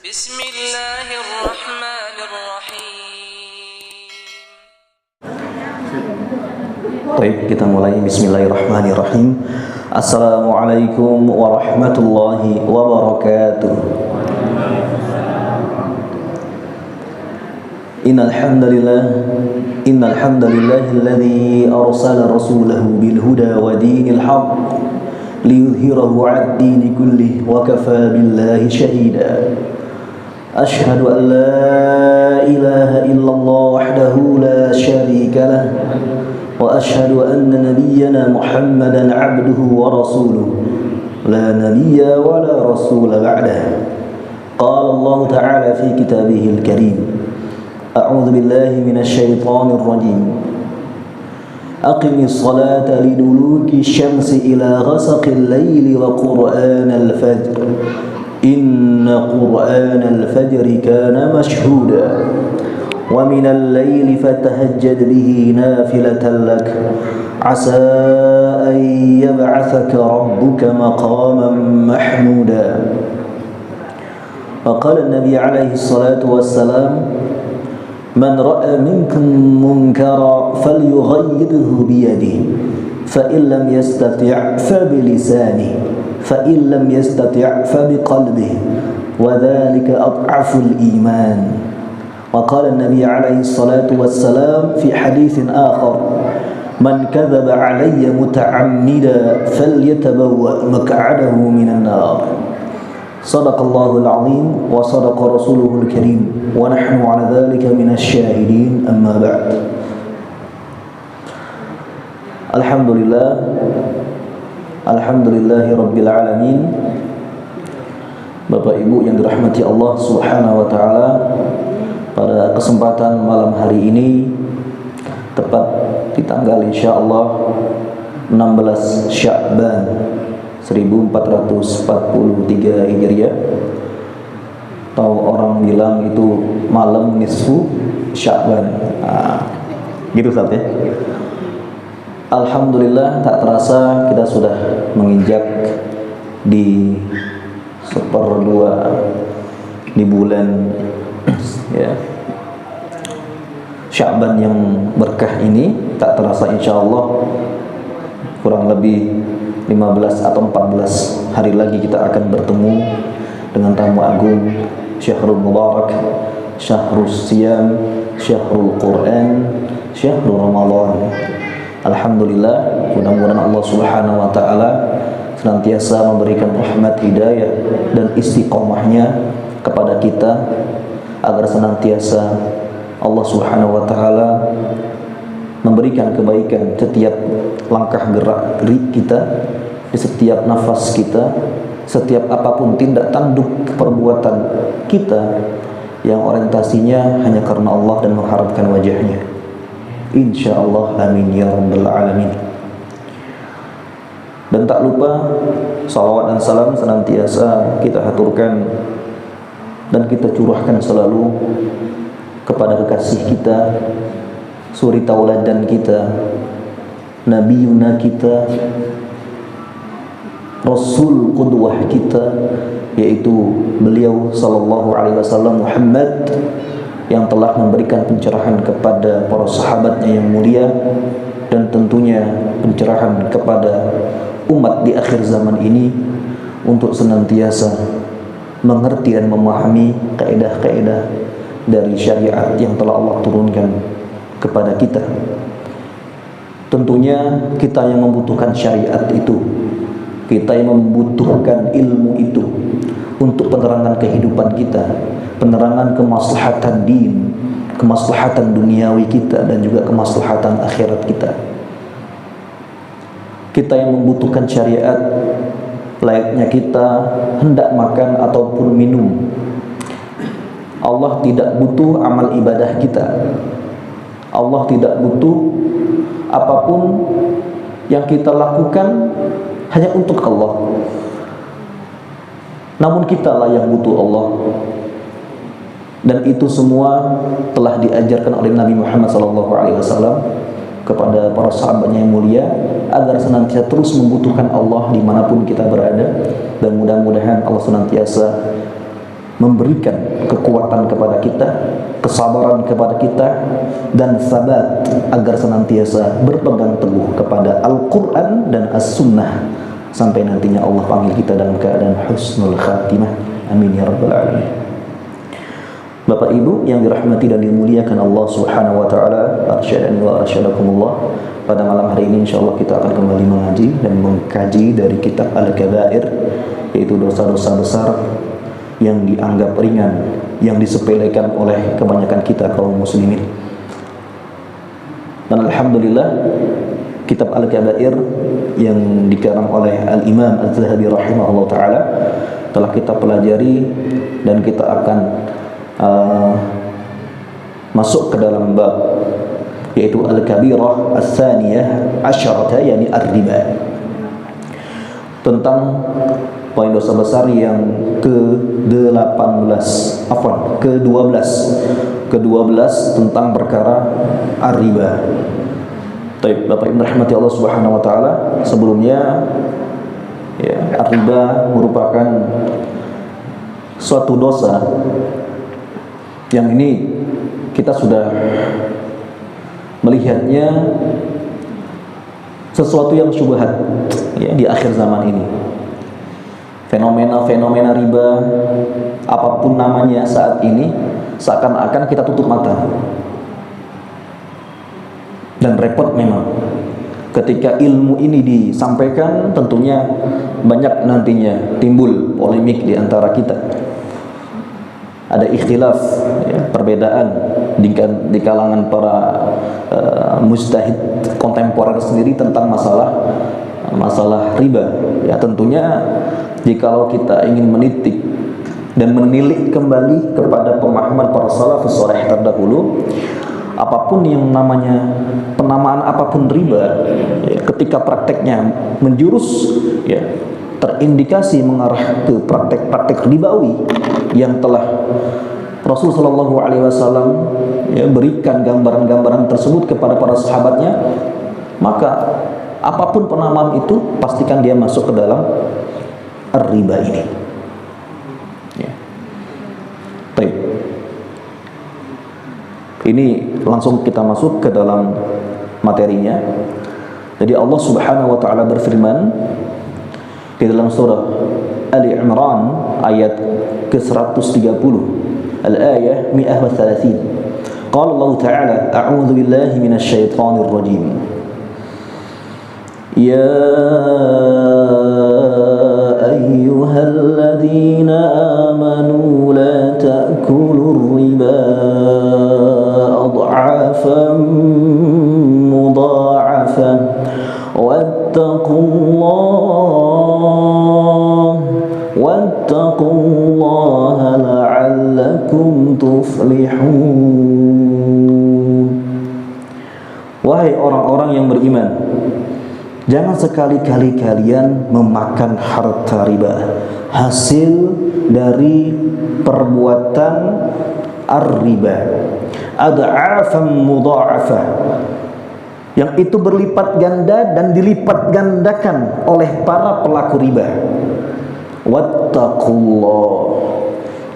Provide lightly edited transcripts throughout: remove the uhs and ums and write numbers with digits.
Bismillahirrahmanirrahim. Baik, kita mulai. Bismillahirrahmanirrahim. Assalamualaikum warahmatullahi wabarakatuh. Innal hamdalillahilladzi arsala rasulahu bil huda wa dinil haqq liyudhhirahu 'alad dini kullih wa kafaa billahi shahida. Ashhadu an la ilaha illallah wahdahu la syarika lah wa ashhadu anna nabiyyana Muhammadan 'abduhu wa rasuluh la nabiyya wa la rasula ba'dahu. Qala Allah ta'ala fi kitabihil karim. A'udzu billahi minasy syaithanir rajim. Aqimis salata liduluki syamsi ila ghasaqil laili wa qur'anal fajr. Inna qur'anal fajri kana mashhuda. Wa minal laili fatahajjad bihi nafilatan lak. Asa an yab'athaka rabbuka maqaman mahmuda. Wa qala an-nabi alaihi salatu wassalam, Man ra'a minkum munkara falyughayyirhu biyadihi fa in lam yastati' fa bilisanihi fa in lam yastati' fa biqalbihi wa dhalika ad'aful iman. Wa qala an-nabi alaihi salatu wassalam fi haditsin akhar, Man kadzaba 'alayya muta'ammida falyatabawwa maq'adahu minan nar. Sadaqallahul azim wa sadaqa rasuluhul karim wa nahnu ala dhalika minasyahidin, amma ba'd. Alhamdulillahi rabbil alamin. Bapak Ibu yang dirahmati Allah Subhanahu wa taala, pada kesempatan malam hari ini tepat di tanggal insyaallah 16 Sya'ban 1443 Hijriah, atau orang bilang itu malam nisfu Sya'ban. Gitu Ustaz ya. Alhamdulillah, tak terasa kita sudah menginjak di 1/2 di bulan ya Sya'ban yang berkah ini. Tak terasa insyaallah kurang lebih 15 atau 14 hari lagi kita akan bertemu dengan tamu agung, Syahrul Mubarak, Syahrul Siyam, Syahrul Quran, Syahrul Ramadan. Alhamdulillah, mudah-mudahan Allah Subhanahu wa taala senantiasa memberikan rahmat, hidayah dan istiqomahnya kepada kita, agar senantiasa Allah Subhanahu wa taala memberikan kebaikan setiap langkah gerak kita, di setiap nafas kita, setiap apapun tindak tanduk perbuatan kita yang orientasinya hanya karena Allah dan mengharapkan wajahnya. Insyaallah, amin ya rabbal alamin. Dan tak lupa salawat dan salam senantiasa kita haturkan dan kita curahkan selalu kepada kekasih kita, suri tauladan kita, nabiyuna kita, rasul qudwah kita, yaitu beliau sallallahu alaihi wasallam Muhammad, yang telah memberikan pencerahan kepada para sahabatnya yang mulia, dan tentunya pencerahan kepada umat di akhir zaman ini untuk senantiasa mengerti dan memahami kaidah-kaidah dari syariat yang telah Allah turunkan kepada kita. Tentunya kita yang membutuhkan syariat itu, kita yang membutuhkan ilmu itu untuk penerangan kehidupan kita, penerangan kemaslahatan din, kemaslahatan duniawi kita, dan juga kemaslahatan akhirat kita. Kita yang membutuhkan syariat, layaknya kita hendak makan ataupun minum. Allah tidak butuh amal ibadah kita. Allah tidak butuh apapun yang kita lakukan hanya untuk Allah. Namun kitalah yang butuh Allah. Dan itu semua telah diajarkan oleh Nabi Muhammad SAW kepada para sahabatnya yang mulia, agar senantiasa terus membutuhkan Allah dimanapun kita berada. Dan mudah-mudahan Allah senantiasa memberikan kekuatan kepada kita, kesabaran kepada kita, dan sabat agar senantiasa berpegang teguh kepada Al-Quran dan As-Sunnah sampai nantinya Allah panggil kita dalam keadaan husnul khatimah. Amin ya rabbal alamin. Bapak Ibu yang dirahmati dan dimuliakan Allah Subhanahu wa taala, arsyadani wa arsyadakumullah. Pada malam hari ini insyaallah kita akan kembali mengaji dan mengkaji dari kitab Al-Kabair, yaitu dosa-dosa besar yang dianggap ringan, yang disepelekan oleh kebanyakan kita kaum muslimin. Dan alhamdulillah kitab Al-Kabair yang dikarang oleh Al-Imam Az-Zahabi rahimahullah ta'ala telah kita pelajari, dan kita akan masuk ke dalam bab yaitu Al-Kabirah As-Saniyah Asyarata, yakni Ar-Riba, tentang poin dosa besar yang ke-12 tentang perkara ar-riba. Baik, Bapak Ibu rahmati Allah Subhanahu wa taala, sebelumnya ya, ar-riba merupakan suatu dosa yang ini kita sudah melihatnya sesuatu yang syubhat ya di akhir zaman ini. Fenomena-fenomena riba apapun namanya saat ini seakan-akan kita tutup mata. Dan repot memang ketika ilmu ini disampaikan, tentunya banyak nantinya timbul polemik di antara kita. Ada ikhtilaf ya, perbedaan di kalangan para mujtahid kontemporer sendiri tentang masalah riba. Ya tentunya jikalau kita ingin menitik dan menilik kembali kepada pemahaman para salafus saleh terdahulu, apapun yang namanya penamaan apapun riba ya, ketika prakteknya menjurus ya terindikasi mengarah ke praktek-praktek ribawi yang telah Rasul Shallallahu Alaihi Wasallam ya, berikan gambaran-gambaran tersebut kepada para sahabatnya, maka apapun penamaan itu pastikan dia masuk ke dalam ar-riba ini. Ya. Baik. Ini langsung kita masuk ke dalam materinya. Jadi Allah Subhanahu wa taala berfirman di dalam surah Ali Imran ayat ke-130, al-ayah 130. Qala Allah Ta'ala, a'udzu billahi minasy syaithanir rajim. Ya ayyuhalladzina amanu la ta'kulur riba adhafan mudha'afan wattaqullaha la'allakum tuflihun. Wahai orang-orang yang beriman, jangan sekali-kali kalian memakan harta riba, hasil dari perbuatan ar-riba, ad'afan mudha'afah, yang itu berlipat ganda dan dilipat gandakan oleh para pelaku riba. Wattaqullah,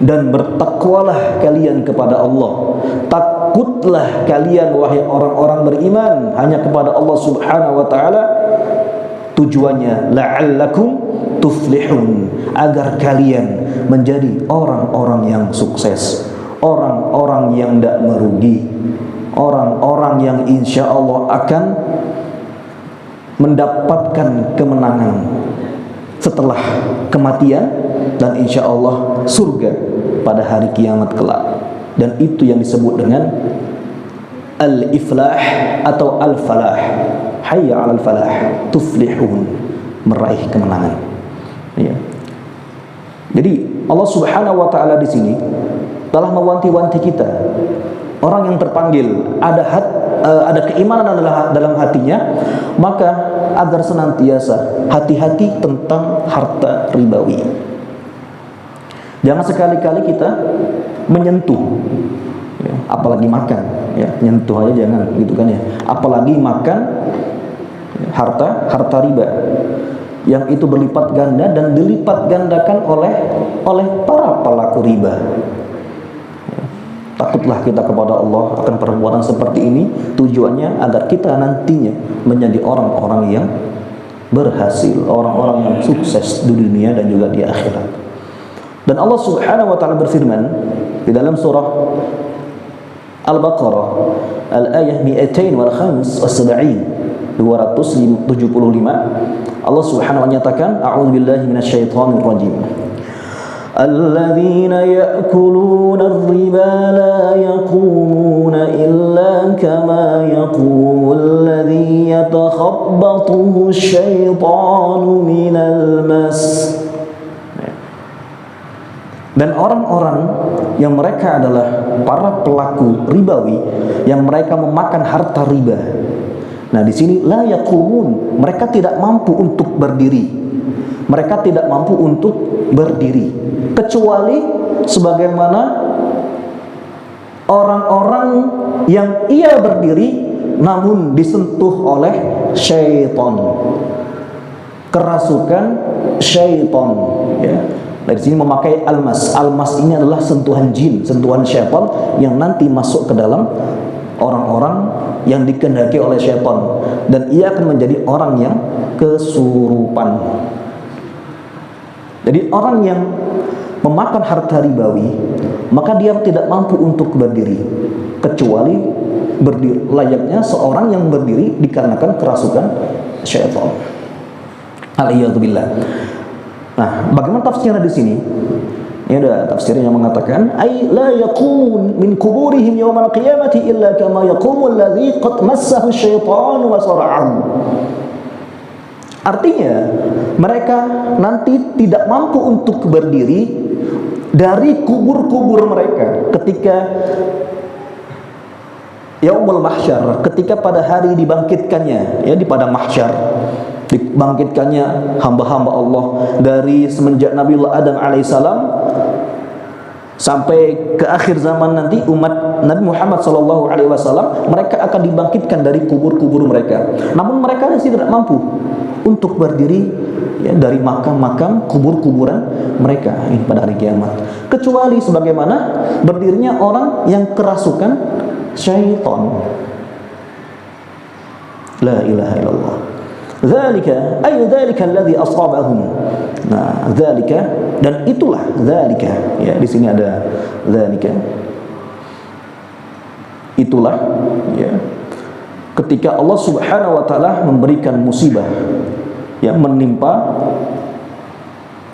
dan bertakwalah kalian kepada Allah. Takutlah kalian wahai orang-orang beriman hanya kepada Allah Subhanahu wa taala. Tujuannya la'allakum tuflihun, agar kalian menjadi orang-orang yang sukses, orang-orang yang tidak merugi, orang-orang yang insya Allah akan mendapatkan kemenangan setelah kematian, dan insya Allah surga pada hari kiamat kelak. Dan itu yang disebut dengan al-iflah atau al-falah. Hayya 'alal falah, tuflihun, meraih kemenangan. Ya. Jadi Allah Subhanahu wa taala di sini telah mewanti-wanti kita. Orang yang terpanggil ada keimanan dalam hatinya, maka agar senantiasa hati-hati tentang harta ribawi. Jangan sekali-kali kita menyentuh, ya, apalagi makan, ya, nyentuh aja jangan, gitu kan ya. Apalagi makan harta riba. yang itu berlipat ganda dan dilipat gandakan oleh para pelaku riba. Takutlah kita kepada Allah akan perbuatan seperti ini, tujuannya agar kita nantinya menjadi orang-orang yang berhasil, orang-orang yang sukses di dunia dan juga di akhirat. Dan Allah Subhanahu wa taala berfirman di dalam surah Al-Baqarah al-ayah 275 Allah Subhanahu wa nyatakan, a'udzubillahi minasyaitonir rajim. Alladzina ya'kuluna ar-riba la yaqumuna illa kama yaqumul ladzi yatakhabbathu asyaitanu minal mas. Dan orang-orang yang mereka adalah para pelaku ribawi yang mereka memakan harta riba. Nah, di sini la yaqumun, mereka tidak mampu untuk berdiri. Mereka tidak mampu untuk berdiri kecuali sebagaimana orang-orang yang ia berdiri namun disentuh oleh syaitan, kerasukan syaitan, ya. Dari sini memakai almas. Almas ini adalah sentuhan jin, sentuhan syaitan yang nanti masuk ke dalam orang-orang yang dikehendaki oleh syaitan, dan ia akan menjadi orang yang kesurupan. Jadi orang yang memakan harta ribawi, maka dia tidak mampu untuk berdiri kecuali berdiri layaknya seorang yang berdiri dikarenakan kerasukan syaitan. Aliyadzubillah. Nah, bagaimana tafsirnya di sini? Ini ada tafsirnya yang mengatakan, ay la yaqum min kuburihim yaumal qiyamati illa kama yaqumul ladzi qad massahu syaitanu wa sara'ahu. Artinya, mereka nanti tidak mampu untuk berdiri dari kubur-kubur mereka ketika yaumul mahsyar, ketika pada hari dibangkitkannya, ya, di padang mahsyar dibangkitkannya hamba-hamba Allah dari semenjak Nabiullah Adam alaihissalam sampai ke akhir zaman nanti, umat Nabi Muhammad SAW mereka akan dibangkitkan dari kubur-kubur mereka. Namun mereka masih tidak mampu untuk berdiri, ya, dari makam-makam kubur-kuburan mereka ini pada hari kiamat, kecuali sebagaimana berdirinya orang yang kerasukan syaitan. La ilaha illallah. Dzalika ay dzalika alladzi asabahum. Nah, dzalika, dan itulah dzalika, ya, di sini ada dzalika. Itulah, ya, ketika Allah Subhanahu wa taala memberikan musibah, ya, menimpa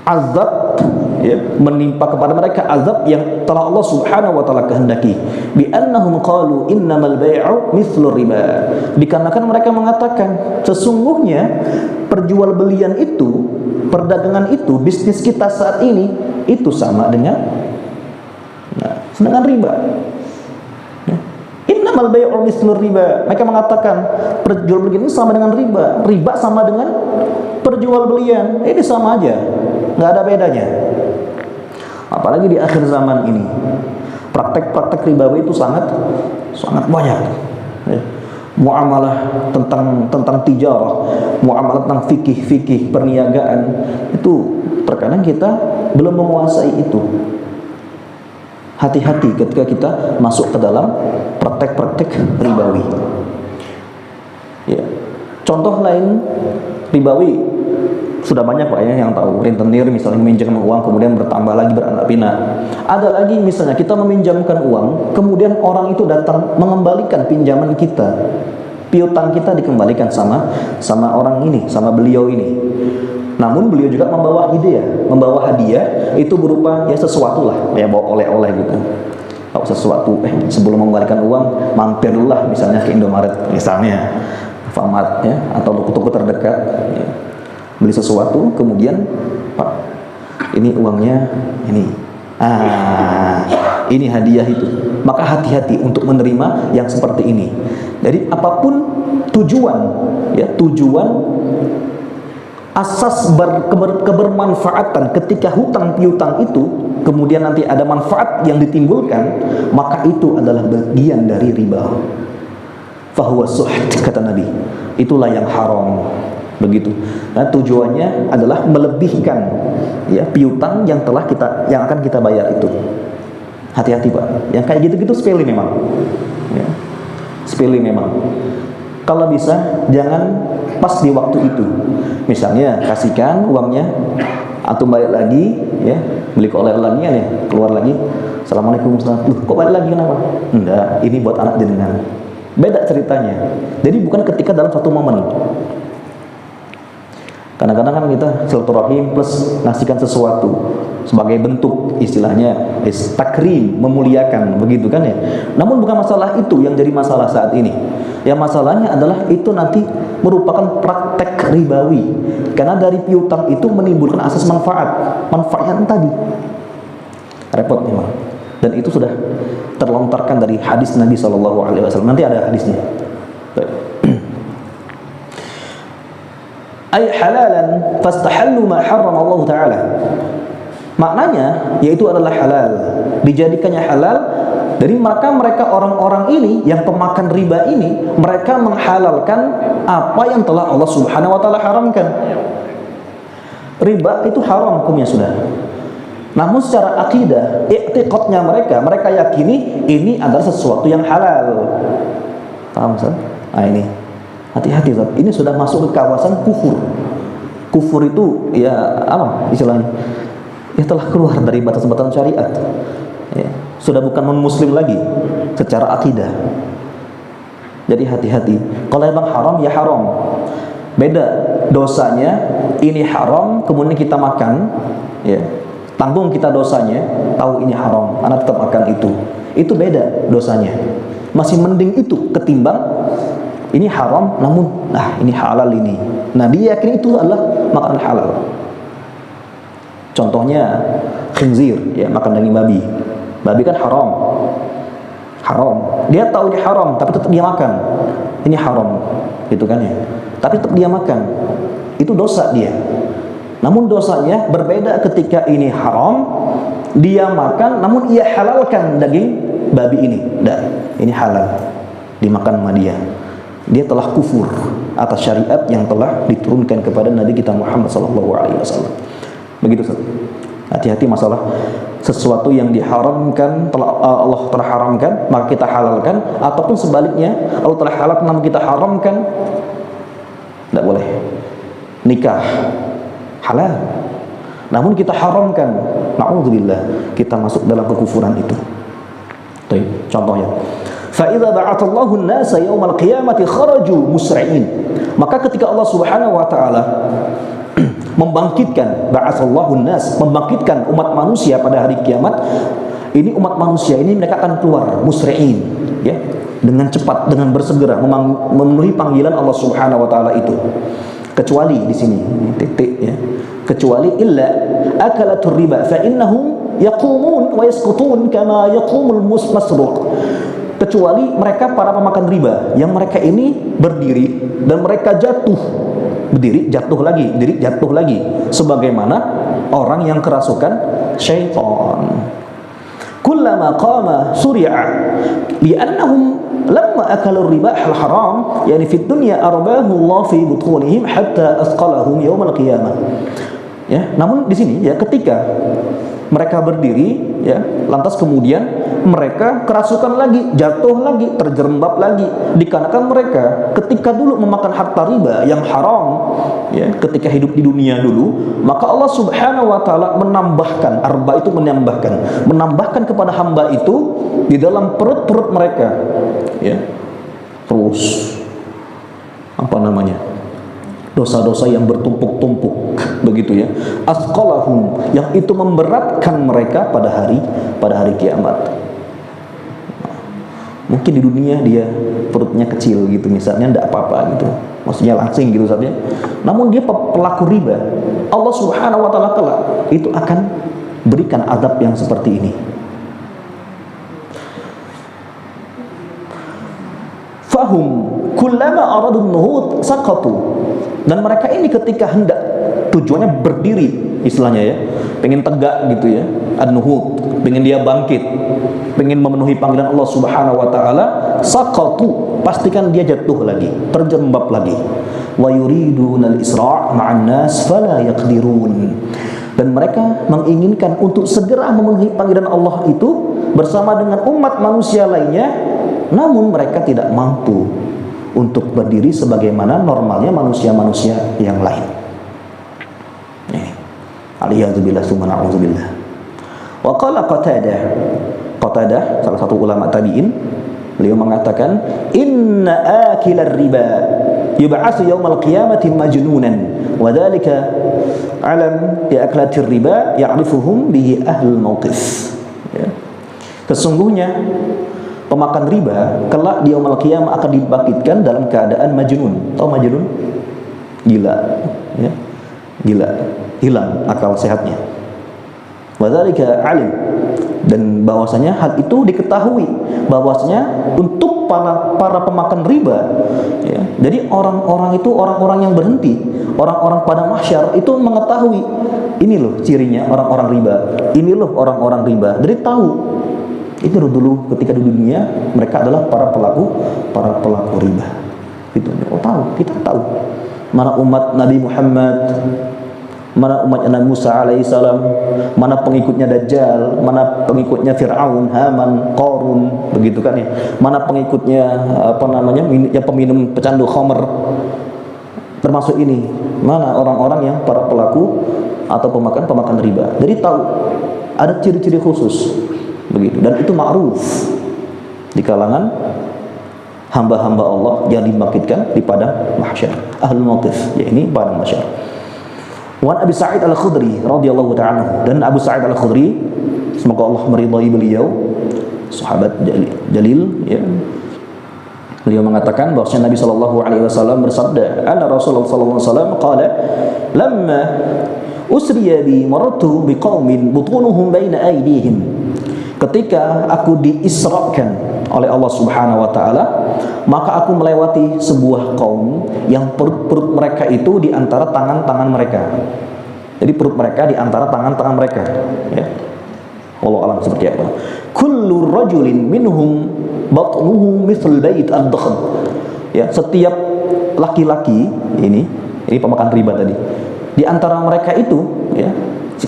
azab, ya, menimpa kepada mereka azab yang telah Allah Subhanahu wa taala kehendaki. Bi annahum qalu innamal bai'u mithlu riba. Dikarenakan mereka mengatakan sesungguhnya perjualbelian itu, perdagangan itu, bisnis kita saat ini itu sama dengan riba. Ya. Innamal bai'u mithlu riba. Mereka mengatakan perjualbelian ini sama dengan riba. Riba sama dengan perjualbelian. Ini sama aja, nggak ada bedanya. Apalagi di akhir zaman ini, praktek-praktek ribawi itu sangat banyak. Ya. Muamalah tentang tijarah, muamalah tentang fikih perniagaan, itu terkadang kita belum menguasai itu. Hati-hati ketika kita masuk ke dalam praktek-praktek ribawi. Ya. Contoh lain ribawi sudah banyak Pak, ya, yang tahu. Rentenir misalnya meminjamkan uang kemudian bertambah lagi beranak pinak. Ada lagi misalnya kita meminjamkan uang kemudian orang itu datang mengembalikan pinjaman kita, piutang kita dikembalikan sama orang ini, sama beliau ini. Namun beliau juga membawa hadiah itu berupa, ya, sesuatu lah, ya, bawa oleh-oleh gitu. Kalau sesuatu, sebelum mengembalikan uang mampir dulu lah misalnya ke Indomaret misalnya, Famart, ya, atau toko-toko terdekat, ya. Beli sesuatu, kemudian Pak, ini uangnya, ini hadiah itu. Maka hati-hati untuk menerima yang seperti ini. Jadi apapun tujuan, ya, tujuan asas kebermanfaatan ketika hutang piutang itu, kemudian nanti ada manfaat yang ditimbulkan, maka itu adalah bagian dari riba. Fahuwa suht, kata Nabi, itulah yang haram. begitu. Nah, tujuannya adalah melebihkan ya piutang yang akan kita bayar itu. Hati-hati Pak, yang kayak gitu-gitu sepele memang ya. Sepele memang. Kalau bisa jangan pas di waktu itu. Misalnya kasihkan uangnya, atau balik lagi ya, beli oleh-oleh lagi ya, keluar lagi, assalamualaikum, kok balik lagi, kenapa? Enggak, ini buat anak jenengan. Beda ceritanya. Jadi bukan ketika dalam satu momen. Kadang-kadang kan kita silaturahim plus ngasihkan sesuatu sebagai bentuk istilahnya takrim, memuliakan, begitu kan ya. Namun bukan masalah itu yang jadi masalah saat ini. Yang masalahnya adalah itu nanti merupakan praktek ribawi. Karena dari piutang itu menimbulkan asas manfaatnya tadi. Repot memang. Dan itu sudah terlontarkan dari hadis Nabi SAW. Nanti ada hadisnya. Ay halalan fastahallu ma harrama Allah Ta'ala. Maknanya yaitu adalah halal, dijadikannya halal dari mereka orang-orang ini yang pemakan riba ini, mereka menghalalkan apa yang telah Allah Subhanahu wa taala haramkan. Riba itu haram hukumnya sudah. Namun secara akidah, i'tiqadnya mereka yakini ini adalah sesuatu yang halal. Paham Ustaz? Nah ini hati-hati Ustaz, ini sudah masuk ke kawasan kufur. Kufur itu ya apa istilahnya? Ya telah keluar dari batas-batas syariat. Ya, sudah bukan non-muslim lagi secara akidah. Jadi hati-hati. Kalau emang haram ya haram. Beda dosanya, ini haram kemudian kita makan, ya. Tanggung kita dosanya, tahu ini haram, anak tetap makan itu. Itu beda dosanya. Masih mending itu ketimbang ini haram namun ini halal ini. Nah, dia yakin itu adalah makanan halal. Contohnya khinzir, ya, makan daging babi. Babi kan haram. Dia tahu ini haram tapi tetap dia makan. Ini haram, gitu kan ya. Tapi tetap dia makan. Itu dosa dia. Namun dosanya berbeda ketika ini haram, dia makan namun ia halalkan daging babi ini. Ini halal. Dimakan sama dia. Dia telah kufur atas syariat yang telah diturunkan kepada Nabi kita Muhammad SAW. Begitu Ustaz. Hati-hati masalah sesuatu yang diharamkan Allah telah haramkan maka kita halalkan, ataupun sebaliknya Allah telah halalkan namun kita haramkan. Tidak boleh. Nikah halal namun kita haramkan, na'udzubillah, kita masuk dalam kekufuran itu. Contohnya, fa idza ba'athallahu an-nasa yaumal qiyamati kharaju musri'in. Maka ketika Allah Subhanahu wa taala membangkitkan, ba'atsallahu nas, membangkitkan umat manusia pada hari kiamat, ini umat manusia ini mereka akan keluar musri'in, ya, dengan cepat, dengan bersegera memenuhi panggilan Allah Subhanahu wa taala itu. Kecuali di sini titik, ya, kecuali illa akalatur riba fa innahum yaqumun wa yasqutun kama yaqumul masruq. Kecuali mereka para pemakan riba yang mereka ini berdiri dan mereka jatuh, berdiri jatuh lagi sebagaimana orang yang kerasukan syaitan. Kullama qama suri'a li'annahum lamma akalu riba al-haram, yani fid dunya arbahu Allah fi butunihim hatta asqalahum yawm al-qiyamah. Ya, namun di sini ya ketika mereka berdiri, ya, lantas kemudian mereka kerasukan lagi, jatuh lagi, terjerembab lagi, dikarenakan mereka ketika dulu memakan harta riba yang haram, ya, ketika hidup di dunia dulu, maka Allah Subhanahu wa taala menambahkan, arba itu menambahkan kepada hamba itu di dalam perut-perut mereka, ya, terus dosa-dosa yang bertumpuk-tumpuk, begitu ya, asqalahum, yang itu memberatkan mereka pada hari kiamat. Mungkin di dunia dia perutnya kecil gitu misalnya, tidak apa-apa gitu, maksudnya langsing gitu saja. Namun dia pelaku riba, Allah Subhanahu wa taala kelak itu akan berikan azab yang seperti ini. Fahum kullama aradun nuhud saqatu. Dan mereka ini ketika hendak tujuannya berdiri, istilahnya ya, pengen tegak gitu ya, an-nuhud, pengen dia bangkit, pengen memenuhi panggilan Allah Subhanahu wa taala, saqatu, pastikan dia jatuh lagi, terjerembab lagi. Wa yuriduna al-isra' ma'an nas fala yaqdirun. Dan mereka menginginkan untuk segera memenuhi panggilan Allah itu bersama dengan umat manusia lainnya, namun mereka tidak mampu untuk berdiri sebagaimana normalnya manusia-manusia yang lain. Aliyadzubillah summa na'udzubillah. Wa qala Qatadah, salah satu ulama tabi'in, beliau mengatakan, inna akilar riba yub'atsu yaumal qiyamati majnunan wa dzalika alam bi aklatir riba ya'rifuhum bihi ahlul mauqif. Ya. Sesungguhnya pemakan riba kelak di yaumul qiyamah akan dibangkitkan dalam keadaan majnun. Tahu majnun? Gila, ya. Gila, hilang akal sehatnya. Wa dzalika alim, dan bahwasanya hal itu diketahui bahwasanya untuk para pemakan riba, ya. Jadi orang-orang itu orang-orang yang berhenti, orang-orang pada mahsyar itu mengetahui ini loh cirinya orang-orang riba, ini loh orang-orang riba. Jadi tahu itu dulu ketika di dunia mereka adalah para pelaku riba. Itu tahu, kita tahu mana umat Nabi Muhammad, mana umatnya Nabi Musa alaihissalam, mana pengikutnya Dajjal, mana pengikutnya Fir'aun, Haman, Qarun, begitu kan ya. Mana pengikutnya yang peminum pecandu khamr, termasuk ini. Mana orang-orang yang para pelaku atau pemakan riba. Jadi tahu ada ciri-ciri khusus begitu, dan itu ma'ruf di kalangan hamba-hamba Allah yang dibangkitkan di padang mahsyar, ahlul mauqif, ya ini padang mahsyar. Wan Abi Sa'id Al-Khudri radhiyallahu ta'ala, dan Abu Sa'id Al-Khudri, semoga Allah meridai beliau, sahabat jalil, ya. Beliau mengatakan bahwasanya Nabi sallallahu alaihi wasallam bersabda, "Anna Rasulullah sallallahu alaihi wasallam qala, lamma usriya bi maratu biqaumin butunuhum baina aydihim." Ketika aku diisrakan oleh Allah Subhanahu wa taala, maka aku melewati sebuah kaum yang perut-perut mereka itu di antara tangan-tangan mereka. Jadi perut mereka di antara tangan-tangan mereka, ya. Wallahu a'lam seperti apa. Kullu rajulin minhum batnuhu mithl bait ad-dakhm. Ya, setiap laki-laki ini pemakan riba tadi. Di antara mereka itu, ya,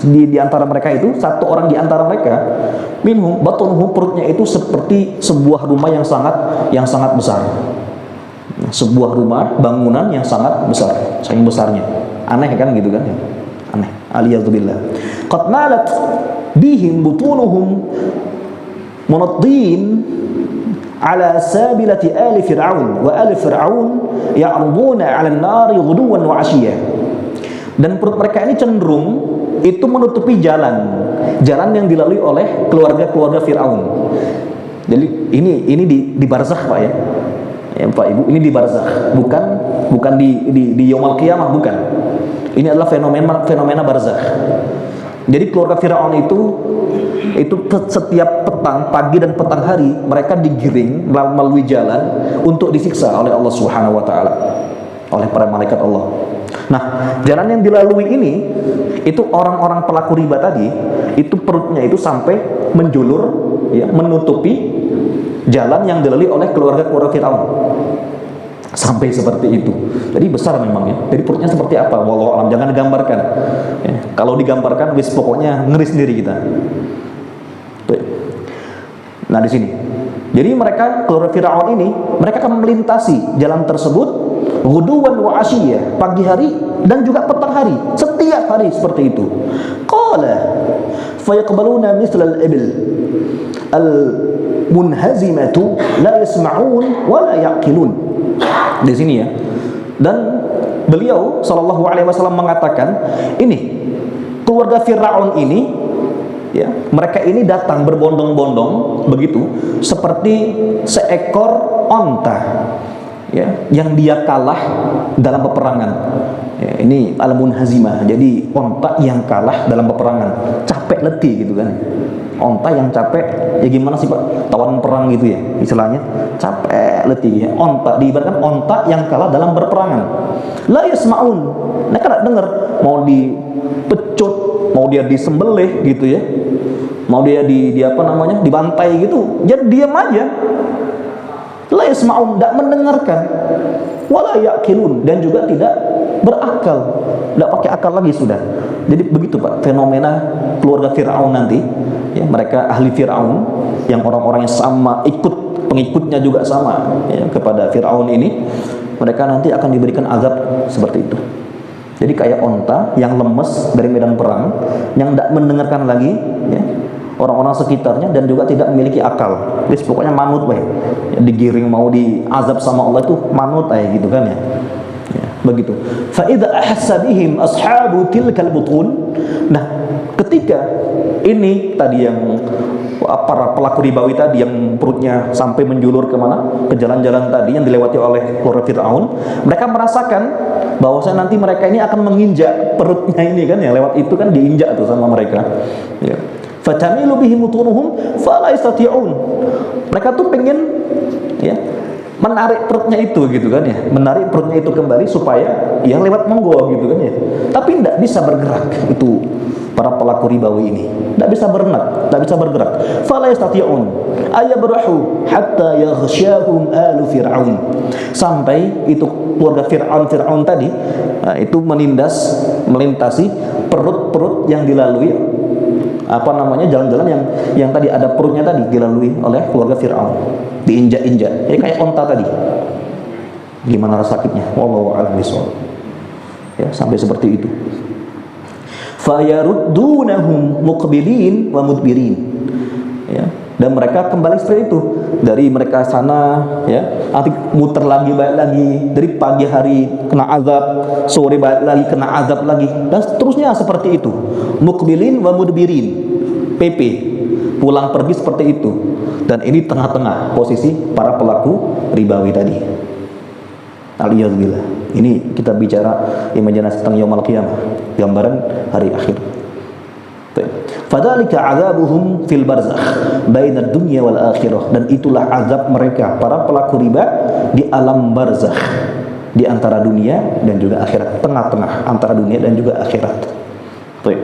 di antara mereka itu, satu orang di antara mereka minhum batnuhu, perutnya itu seperti sebuah rumah yang sangat besar. Sebuah rumah bangunan yang sangat besar, saking besarnya. Aneh kan gitu kan? Aneh. Aliyadzubillah. Qad malat bihim butunuhum munaddin ala sabilati ali fir'aun wa ali fir'aun ya'ruduna 'ala an-nari ghuduwan wa 'ashiyya. Dan perut mereka ini cenderung itu menutupi jalan yang dilalui oleh keluarga Fir'aun. Jadi ini di barzakh Pak, ya. Ya Pak Ibu, ini di barzakh, bukan di yaumul qiyamah, bukan. Ini adalah fenomena barzakh. Jadi keluarga Fir'aun itu setiap pagi dan petang hari mereka digiring melalui jalan untuk disiksa oleh Allah Subhanahu wa taala, oleh para malaikat Allah. Nah, jalan yang dilalui ini itu orang-orang pelaku riba tadi, itu perutnya itu sampai menjulur, ya, menutupi jalan yang dilalui oleh keluarga Fir'aun. Sampai seperti itu. Jadi besar memang, ya. Jadi perutnya seperti apa? Wallahu a'lam, jangan digambarkan. Ya, kalau digambarkan wis pokoknya ngeri sendiri kita. Nah, di sini. Jadi mereka keluarga Fir'aun ini, mereka akan melintasi jalan tersebut ghuduwan wa 'ashiyya, pagi hari dan juga petang hari, setiap hari seperti itu. Qala fa yaqbaluna mithla al-ibil al-munhazimatu la yasma'un wa la yaqilun. Di sini, ya. Dan beliau sallallahu alaihi wasallam mengatakan, ini keluarga Fir'aun ini, ya, mereka ini datang berbondong-bondong begitu seperti seekor onta, ya, yang dia kalah dalam peperangan. Ya, ini al-munhazimah, jadi onta yang kalah dalam peperangan, capek letih gitu kan. Onta yang capek, ya gimana sih Pak, tawan perang gitu ya istilahnya, capek letih, ya. Onta diibaratkan onta yang kalah dalam berperangan. La yasma'un, mereka tidak dengar, mau dipecut, mau dia disembelih gitu, ya, mau dia dibantai gitu, jadi diam aja. La la yasma'un, tidak mendengarkan, wala yaqilun, dan juga tidak berakal, tidak pakai akal lagi sudah. Jadi begitu Pak fenomena keluarga Fir'aun nanti, ya, mereka ahli Fir'aun yang orang-orang yang sama, pengikutnya juga sama, ya, kepada Fir'aun ini, mereka nanti akan diberikan azab seperti itu. Jadi kayak onta yang lemes dari medan perang, yang tidak mendengarkan lagi, ya, orang-orang sekitarnya, dan juga tidak memiliki akal. Jadi pokoknya manut, ya, digiring mau diazab sama Allah itu manut aja gitu kan ya. Begitu. Fa idza ahassa bihim ashabu tilkal butun. Nah, ketika ini tadi yang para pelaku ribawi tadi yang perutnya sampai menjulur kemana? Ke jalan-jalan tadi yang dilewati oleh keluarga Fir'aun, mereka merasakan bahwasanya nanti mereka ini akan menginjak perutnya ini kan ya, lewat itu kan diinjak tuh sama mereka. Ya. Fatamilu bihim butunuhum fala yastati'un. Mereka tuh pengen, ya, menarik perutnya itu gitu kan ya, menarik perutnya itu kembali supaya ya lewat monggo gitu kan ya, tapi tidak bisa bergerak. Itu para pelaku ribawi ini tidak bisa berenang, tidak bisa bergerak. Fala yastati'un ayabrahu hatta yaghsyahum alu fir'aun, sampai itu keluarga Fir'aun tadi, nah, itu melintasi perut-perut yang dilalui, jalan-jalan yang tadi ada perutnya tadi dilalui oleh keluarga Fir'aun, diinjak-injak, ya kayak onta tadi. Gimana rasa sakitnya? Wallahu a'lam bishawab. Ya, sampai seperti itu. Fayaruddunahum muqbilin wa mudbirin. Ya, dan mereka kembali seperti itu. Dari mereka sana, ya, nanti muter lagi, balik lagi. Dari pagi hari kena azab, sore balik lagi kena azab lagi, dan seterusnya seperti itu. Muqbilin wa mudbirin. PP, pulang pergi seperti itu. Dan ini tengah-tengah posisi para pelaku ribawi tadi. Aliyahzubillah. Ini kita bicara imajinasi tentang yaumul qiyamah, gambaran hari akhir. Fadzalika adzabuhum fil barzakh bainad dunya wal akhirah, dan itulah azab mereka para pelaku riba di alam barzakh, di antara dunia dan juga akhirat, tengah-tengah antara dunia dan juga akhirat. Baik.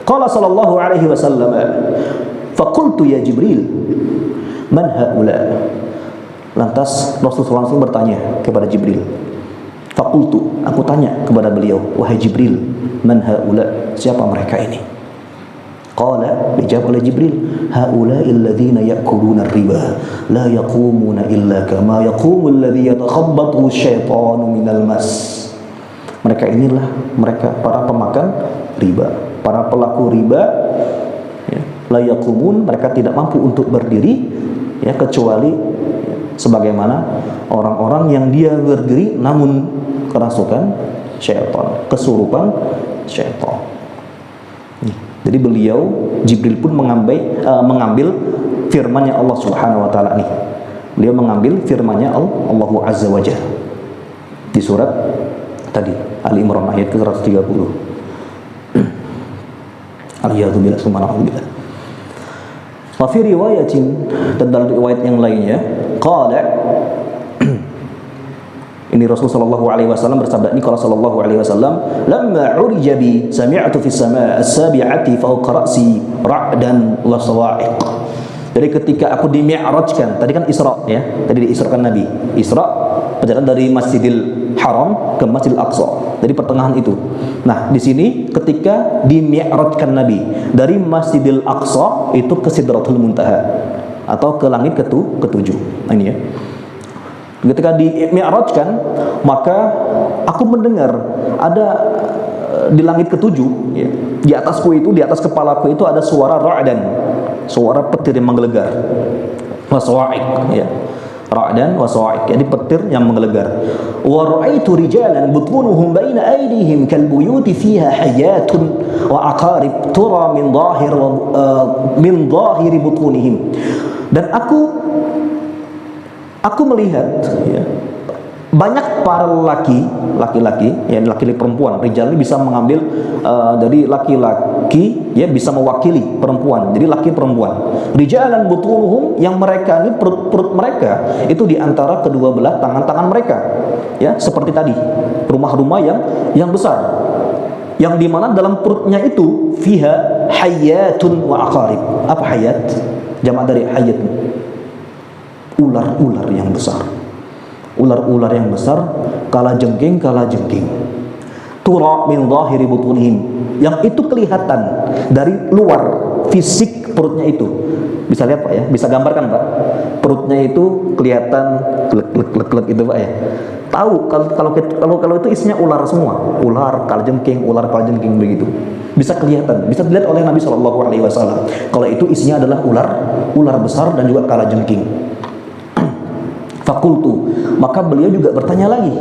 Qala sallallahu alaihi wasallam, faqultu ya Jibril, man haula? Lantas Rasulullah SAW bertanya kepada Jibril. Faqultu, aku tanya kepada beliau, wahai Jibril, man haula? Siapa mereka ini? Qala, dijawab oleh Jibril, haula'i alladhina ya'kuluna riba la yaqumuna illa kama yaqumu alladhi yatakhabbathu asyaitanu minal mas. Mereka inilah mereka para pemakan riba, para pelaku riba, ya, la yaqumun, mereka tidak mampu untuk berdiri, ya, kecuali, ya, sebagaimana orang-orang yang dia berdiri namun kerasukan syaitan, kesurupan syaitan. Jadi beliau Jibril pun mengambil firman-Nya Allah Subhanahu wa taala nih. Beliau mengambil firman-Nya Allah Azza wa Jalla di surat tadi Ali Imran ayat ke-130. Aliyahzubillah subhanallahi. Wa fi riwayatin, dan dalam riwayat yang lainnya, qala, ini Rasul sallallahu alaihi wasallam bersabda, ini kalau sallallahu alaihi wasallam, lamma urija bi sami'tu fis sama' as-sabi'ati fawqa ra'si ra'dan wa sawa'iq. Jadi ketika aku dimi'rajkan, tadi kan Isra, ya, tadi diisrakan Nabi. Isra perjalanan dari Masjidil Haram ke Masjidil Aqsa, dari pertengahan itu. Nah, di sini ketika dimi'rajkan Nabi dari Masjidil Aqsa itu ke Sidratul Muntaha atau ke langit ketujuh. Nah, ini ya. Ketika dimi'rajkan, maka aku mendengar ada di langit ketujuh, ya, di atasku itu, di atas kepalaku itu ada suara ra'dan, suara petir yang menggelegar, wasawa'iq, ya, ra'dan wasawa'iq, jadi petir yang menggelegar. Wa ra'aitu rijalan butunuhum baina aydihim kal buyuti fiha hayatun wa aqarib tura min dhahiri butunihim. Dan aku melihat, ya, banyak para laki-laki, ya, laki-laki perempuan. Rijal ini bisa mengambil dari laki-laki, ya, bisa mewakili perempuan. Jadi laki perempuan. Rijalan butunuhum, yang mereka ini perut mereka itu di antara kedua belah tangan-tangan mereka. Ya, seperti tadi, rumah-rumah yang besar. Yang dimana dalam perutnya itu fiha hayatun wa aqarib. Apa hayat? Jamak dari hayat. Ular-ular yang besar. ular-ular yang besar, kala jengking. Tura min zahiri butunihim, yang itu kelihatan dari luar fisik perutnya itu. Bisa lihat Pak ya, bisa gambarkan Pak. Perutnya itu kelihatan klek itu Pak ya. Tahu kalau itu isinya ular semua, ular kalajengking begitu. Bisa kelihatan, bisa dilihat oleh Nabi Shallallahu Alaihi Wasallam. Kalau itu isinya adalah ular besar dan juga kalajengking. Fakultu, maka beliau juga bertanya lagi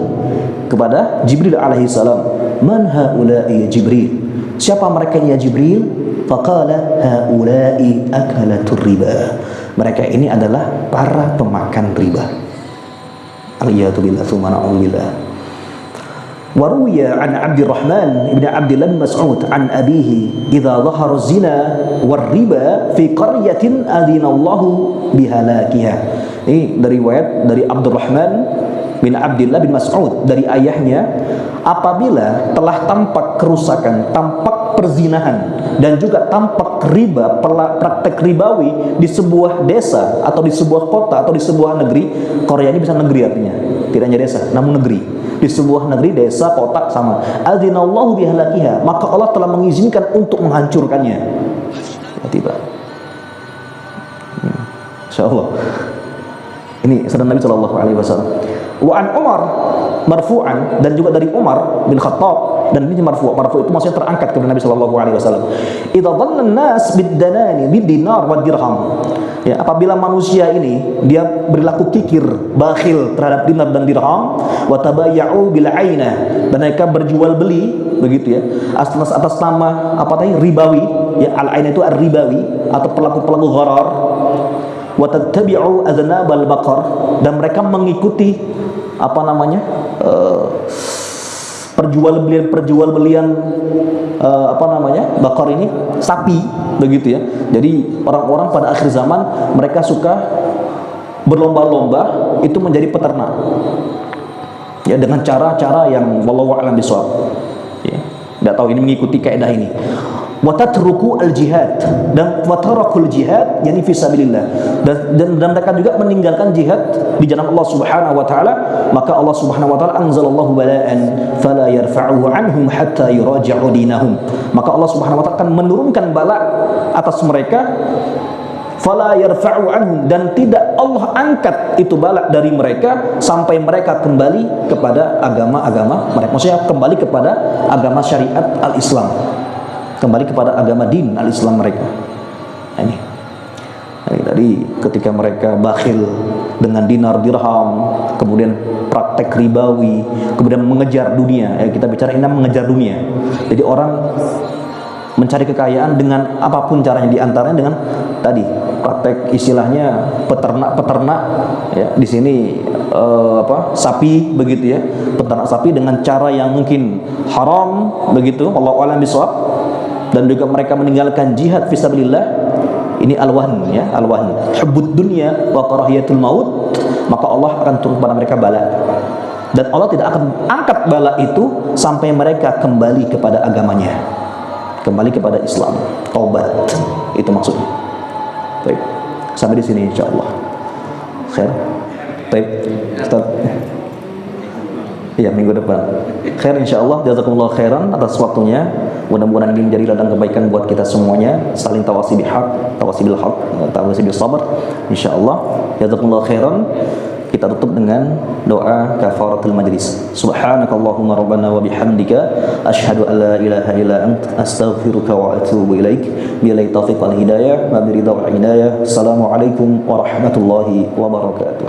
kepada Jibril alaihissalam, man haula'i ya Jibril? Siapa mereka ya Jibril? Faqala haula'i akalatur riba. Mereka ini adalah para pemakan riba. Aliyatu billah tsumma na'udzubillah. Waruya an Abdurrahman ibn Abdullah bin Mas'ud an abihi idza dhahara zina war riba fi qaryatin adzinallahu bihalakiha. Ini dari riwayat dari Abdurrahman bin Abdullah bin Mas'ud dari ayahnya, apabila telah tampak kerusakan, tampak perzinahan dan juga tampak riba, praktek ribawi di sebuah desa atau di sebuah kota atau di sebuah negeri. Korea ini bisa negeri artinya, tidak hanya desa namun negeri. Di sebuah negeri, desa, kota sama. Adzinallahu bihalakiha, maka Allah telah mengizinkan untuk menghancurkannya. Tiba. Insyaallah. Ini sabda Nabi Shallallahu Alaihi Wasallam. Wa an Umar marfu'an, dan juga dari Umar bin Khattab, dan ini marfu' itu maksudnya terangkat kepada Nabi Shallallahu Alaihi Wasallam. Idza dhanna an-nas bid-danani bid-dinar wad-dirham. Ya, apabila manusia ini dia berlaku kikir, bakhil terhadap dinar dan dirham, wa tabayya'u bil 'ainah, dan mereka berjual beli begitu ya atas nama apa tadi ribawi ya, al-'ain itu ar-ribawi atau pelaku gharar. Wa tattabi'u aznabal baqar, dan mereka mengikuti apa namanya perjualbelian apa namanya bakar ini, sapi begitu ya. Jadi orang-orang pada akhir zaman mereka suka berlomba-lomba itu menjadi peternak ya, dengan cara-cara yang wallahu a'lam bishawab ya. Tidak tahu ini mengikuti kaidah ini. Wa tatruku al-jihad, dan wa tarakul jihad yani fi sabilillah, dan mereka juga meninggalkan jihad di jalan Allah Subhanahu wa taala. Maka Allah Subhanahu wa taala anzalallahu bala'an fala yarfa'uhu anhum hatta yuraji'u dinahum. Maka Allah Subhanahu wa taala akan menurunkan bala atas mereka, fala yarfa'u anhum, dan tidak Allah angkat itu bala dari mereka sampai mereka kembali kepada agama mereka. Maksudnya kembali kepada agama syariat al-Islam, kembali kepada agama din al-Islam mereka. Ini tadi ketika mereka bakhil dengan dinar dirham, kemudian praktek ribawi, kemudian mengejar dunia ya, kita bicara ini mengejar dunia. Jadi orang mencari kekayaan dengan apapun caranya, diantaranya dengan tadi praktek istilahnya peternak ya, di sini sapi begitu ya, peternak sapi dengan cara yang mungkin haram begitu, wallahu a'lam bishawab. Dan juga mereka meninggalkan jihad fisabilillah. Ini alwan ya, alwan hubbud dunya wa karahiyatul maut. Maka Allah akan turun kepada mereka bala, dan Allah tidak akan angkat bala itu sampai mereka kembali kepada agamanya, kembali kepada Islam, taubat. Itu maksudnya. Baik, sampai di sini insyaallah. Khair. Baik, Ustaz. Iya, minggu depan. Khair insyaallah. Jazakumullah khairan atas waktunya. Mudah-mudahan ini menjadi ladang kebaikan buat kita semuanya. Saling tawasi bihaq, tawasi bil haq, tawasi bis sabr. Insyaallah. Jazakumullah khairan. Kita tutup dengan doa kafaratul majlis. Subhanakallahumma rabbana wa bihamdika asyhadu an la ilaha illa ant astaghfiruka wa atubu ilaik. Billahi taufiq wal hidayah wa biridha wal inayah. Assalamualaikum warahmatullahi wabarakatuh.